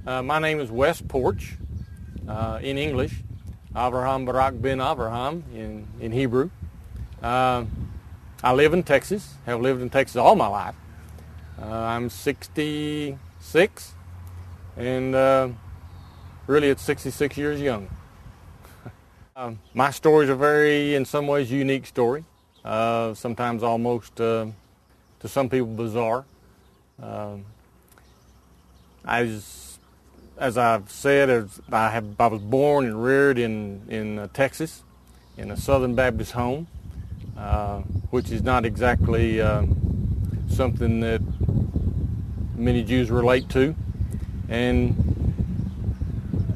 My name is Wes Porch, in English, Avraham Barak ben Avraham in Hebrew. I live in Texas, have lived in Texas all my life. I'm 66, and really it's 66 years young. My story is a very, in some ways, unique story, sometimes almost, to some people, bizarre. As I've said, I was born and reared in Texas, in a Southern Baptist home, which is not exactly something that many Jews relate to. And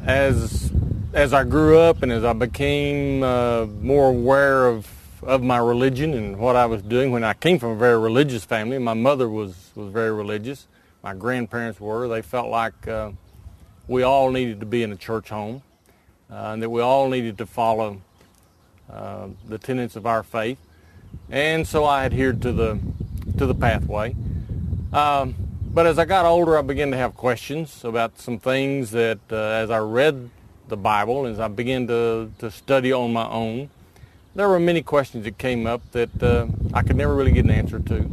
as I grew up and as I became more aware of my religion and what I was doing, when I came from a very religious family, my mother was very religious. My grandparents were. They felt like we all needed to be in a church home, and that we all needed to follow the tenets of our faith. And so I adhered to the pathway. But as I got older, I began to have questions about some things that, as I read the Bible, as I began to study on my own, there were many questions that came up that I could never really get an answer to.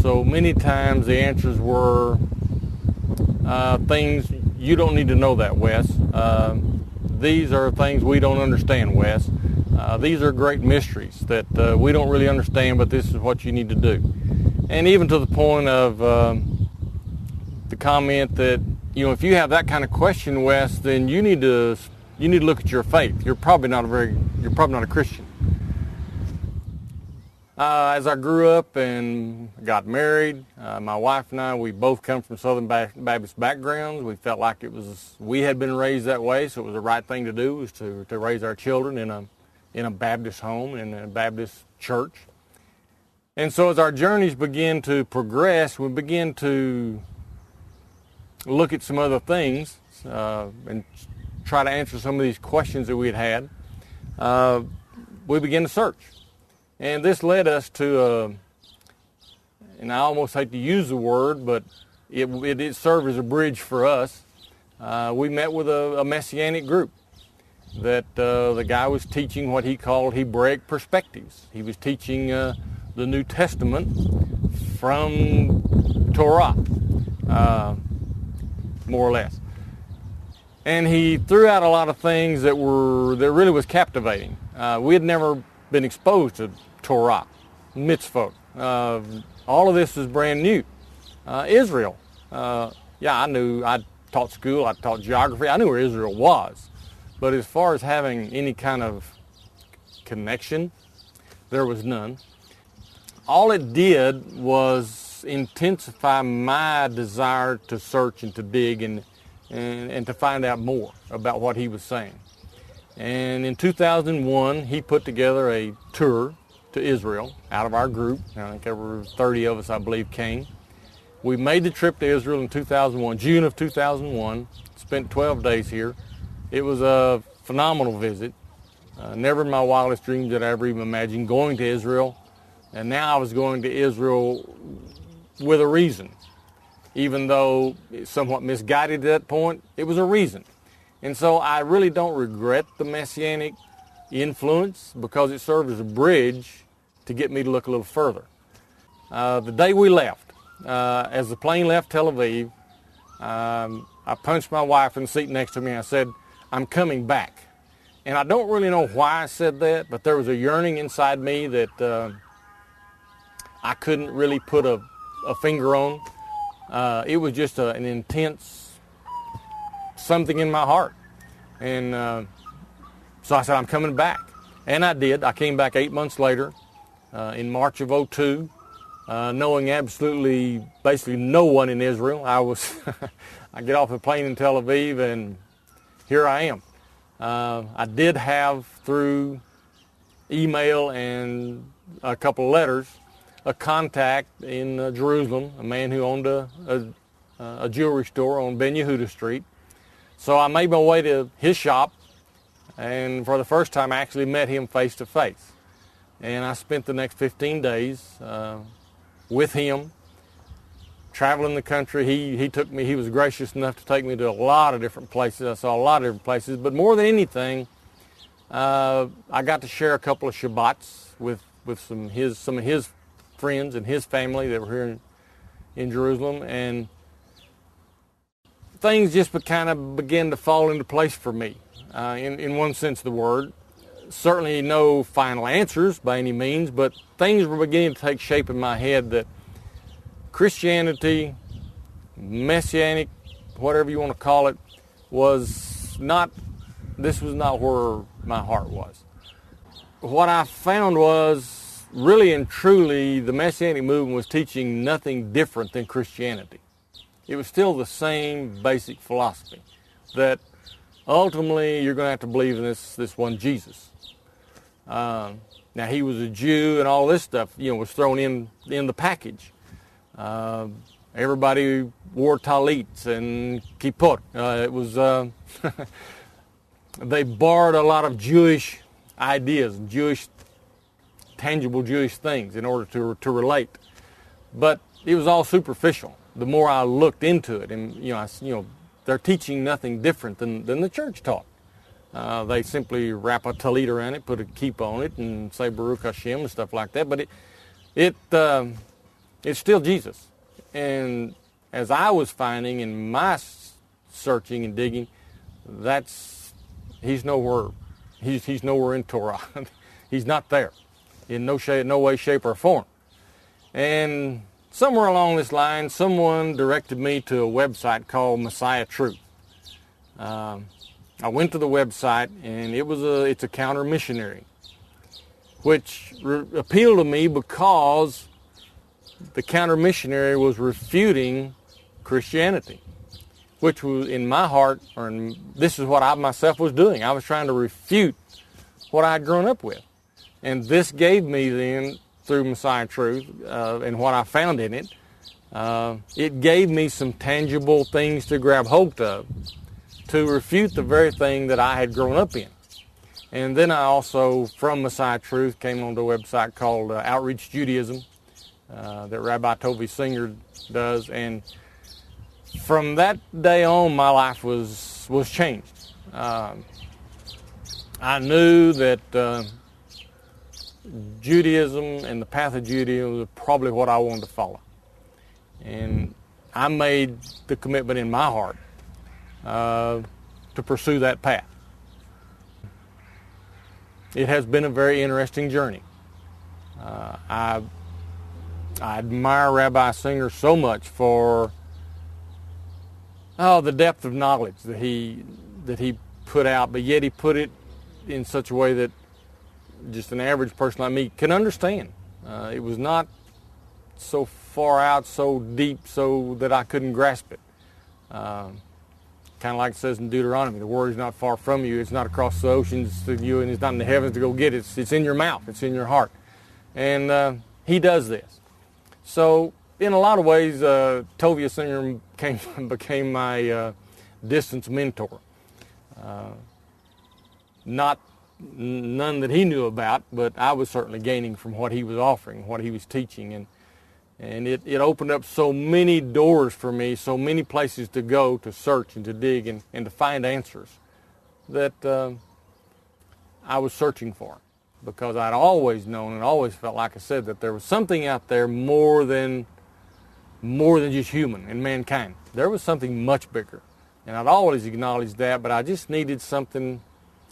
So many times the answers were things, you don't need to know that, Wes. These are things we don't understand, Wes. These are great mysteries that we don't really understand, but this is what you need to do. And even to the point of the comment that, if you have that kind of question, Wes, then you need to look at your faith. You're probably not a Christian. As I grew up and got married, my wife and I, we both come from Southern Baptist backgrounds. We felt like we had been raised that way, so it was the right thing to do, was to raise our children in a Baptist home, in a Baptist church. And so as our journeys begin to progress, we begin to look at some other things and try to answer some of these questions that we had. We began to search. And this led us to, and I almost hate to use the word, but it served as a bridge for us. We met with a Messianic group that the guy was teaching what he called Hebraic perspectives. He was teaching the New Testament from Torah, more or less. And he threw out a lot of things that really was captivating. We had never been exposed to Torah, mitzvot. All of this is brand new. Israel. I taught school, I taught geography, I knew where Israel was. But as far as having any kind of connection, there was none. All it did was intensify my desire to search and to dig and to find out more about what he was saying. And in 2001, he put together a tour to Israel out of our group. I think there were 30 of us, I believe, came. We made the trip to Israel in 2001, June of 2001, spent 12 days here. It was a phenomenal visit. Never in my wildest dreams did I ever even imagine going to Israel. And now I was going to Israel with a reason. Even though it's somewhat misguided at that point, it was a reason. And so I really don't regret the Messianic influence because it served as a bridge to get me to look a little further. The day we left, as the plane left Tel Aviv, I punched my wife in the seat next to me and I said, "I'm coming back." And I don't really know why I said that, but there was a yearning inside me that I couldn't really put a finger on. It was just an intense something in my heart. And so I said, "I'm coming back." And I did. I came back 8 months later in March of 2002, knowing absolutely, basically no one in Israel. I get off the plane in Tel Aviv and here I am. I did have, through email and a couple of letters, a contact in Jerusalem, a man who owned a jewelry store on Ben Yehuda Street. So I made my way to his shop, and for the first time I actually met him face to face. And I spent the next 15 days with him, traveling the country. He took me. He was gracious enough to take me to a lot of different places. I saw a lot of different places. But more than anything, I got to share a couple of Shabbats with some of his friends and his family that were here in Jerusalem, and things just kind of began to fall into place for me, in one sense of the word. Certainly no final answers by any means, but things were beginning to take shape in my head that Christianity, Messianic, whatever you want to call it, was not where my heart was. What I found was, really and truly, the Messianic movement was teaching nothing different than Christianity. It was still the same basic philosophy, that ultimately you're going to have to believe in this one Jesus. Now, he was a Jew, and all this stuff, was thrown in the package. Everybody wore talits and kippot. It was they borrowed a lot of Jewish ideas, tangible Jewish things in order to relate. But it was all superficial. The more I looked into it, and they're teaching nothing different than the church taught. They simply wrap a talit around it, put a kippah on it, and say Baruch Hashem and stuff like that. But it's still Jesus. And as I was finding in my searching and digging, he's nowhere. He's nowhere in Torah. He's not there, in no way, shape, or form. And somewhere along this line, someone directed me to a website called Messiah Truth. I went to the website, and it's a counter missionary, which appealed to me because the counter missionary was refuting Christianity, which was in my heart, this is what I myself was doing. I was trying to refute what I had grown up with. And this gave me then, through Messiah Truth, and what I found in it, it gave me some tangible things to grab hold of to refute the very thing that I had grown up in. And then I also, from Messiah Truth, came on to a website called Outreach Judaism that Rabbi Tovia does. And from that day on, my life was changed. I knew that Judaism and the path of Judaism was probably what I wanted to follow. And I made the commitment in my heart to pursue that path. It has been a very interesting journey. I admire Rabbi Singer so much for the depth of knowledge that he put out, but yet he put it in such a way that just an average person like me can understand. It was not so far out, so deep, so that I couldn't grasp it. Kind of like it says in Deuteronomy, the word is not far from you, it's not across the oceans to you, and it's not in the heavens to go get it. It's in your mouth, it's in your heart. And he does this. So in a lot of ways, Tovia Singer became my distance mentor. None that he knew about, but I was certainly gaining from what he was offering, what he was teaching, and it opened up so many doors for me, so many places to go to search and to dig and to find answers that I was searching for, because I'd always known and always felt, like I said, that there was something out there more than just human and mankind. There was something much bigger, and I'd always acknowledged that, but I just needed something.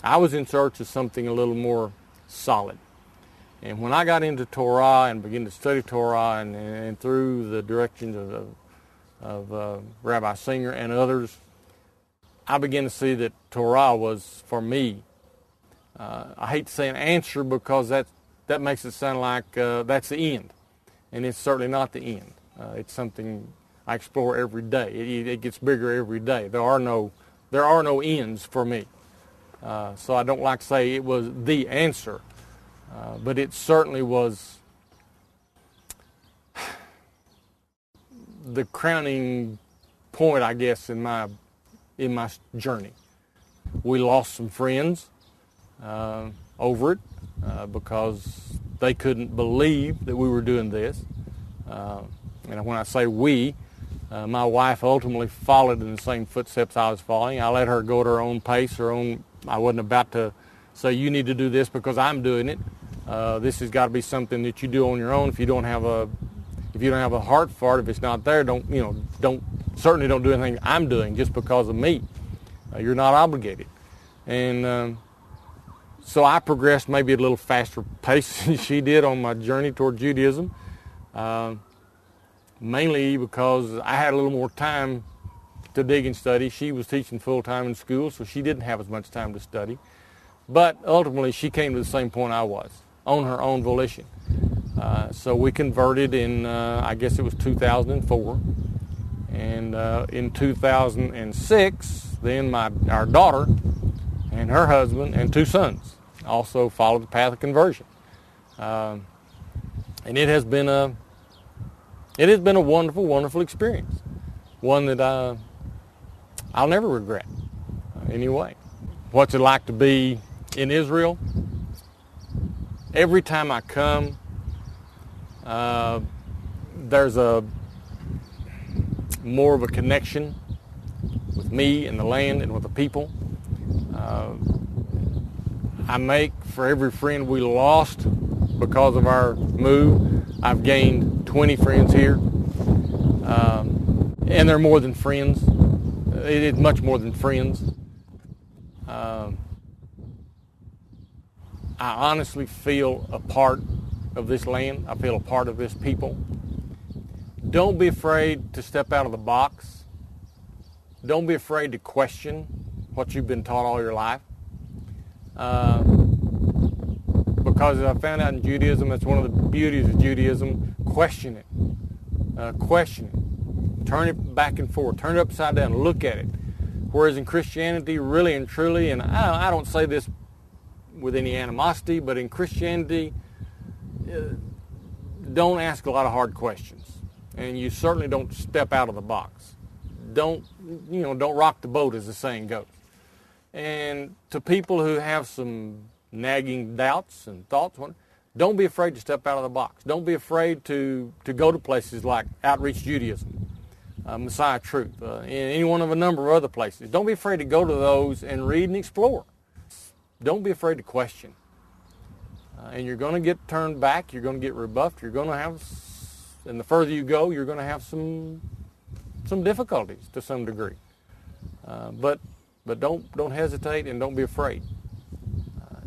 I was in search of something a little more solid. And when I got into Torah and began to study Torah and through the directions of Rabbi Singer and others, I began to see that Torah was, for me, I hate to say an answer, because that makes it sound like that's the end. And it's certainly not the end. It's something I explore every day. It gets bigger every day. There are no ends for me. So I don't like to say it was the answer, but it certainly was the crowning point, I guess, in my journey. We lost some friends over it because they couldn't believe that we were doing this. And when I say we, My wife ultimately followed in the same footsteps I was following. I let her go at her own pace, I wasn't about to say, you need to do this because I'm doing it. This has got to be something that you do on your own. If you don't have a heart for it, if it's not there, certainly don't do anything I'm doing just because of me. You're not obligated. And so I progressed maybe at a little faster pace than she did on my journey toward Judaism, mainly because I had a little more time to dig and study. She was teaching full-time in school, so she didn't have as much time to study. But ultimately, she came to the same point I was, on her own volition. So we converted in, I guess it was 2004. And in 2006, then our daughter and her husband and 2 sons also followed the path of conversion. And it has been a wonderful, wonderful experience. One that I'll never regret anyway. What's it like to be in Israel? Every time I come, there's more of a connection with me and the land and with the people. I make, for every friend we lost because of our move, I've gained 20 friends here. And they're more than friends. It is much more than friends. I honestly feel a part of this land. I feel a part of this people. Don't be afraid to step out of the box. Don't be afraid to question what you've been taught all your life. Because as I found out in Judaism, that's one of the beauties of Judaism. Question it. Question it. Turn it back and forth. Turn it upside down. Look at it. Whereas in Christianity, really and truly, and I don't say this with any animosity, but in Christianity, don't ask a lot of hard questions. And you certainly don't step out of the box. Don't rock the boat, as the saying goes. And to people who have some nagging doubts and thoughts, don't be afraid to step out of the box. Don't be afraid to go to places like Outreach Judaism, Messiah Truth, and any one of a number of other places. Don't be afraid to go to those and read and explore. Don't be afraid to question. And you're going to get turned back. You're going to get rebuffed. You're going to have, and the further you go, you're going to have some difficulties to some degree. But don't hesitate and don't be afraid.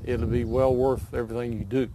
It'll be well worth everything you do.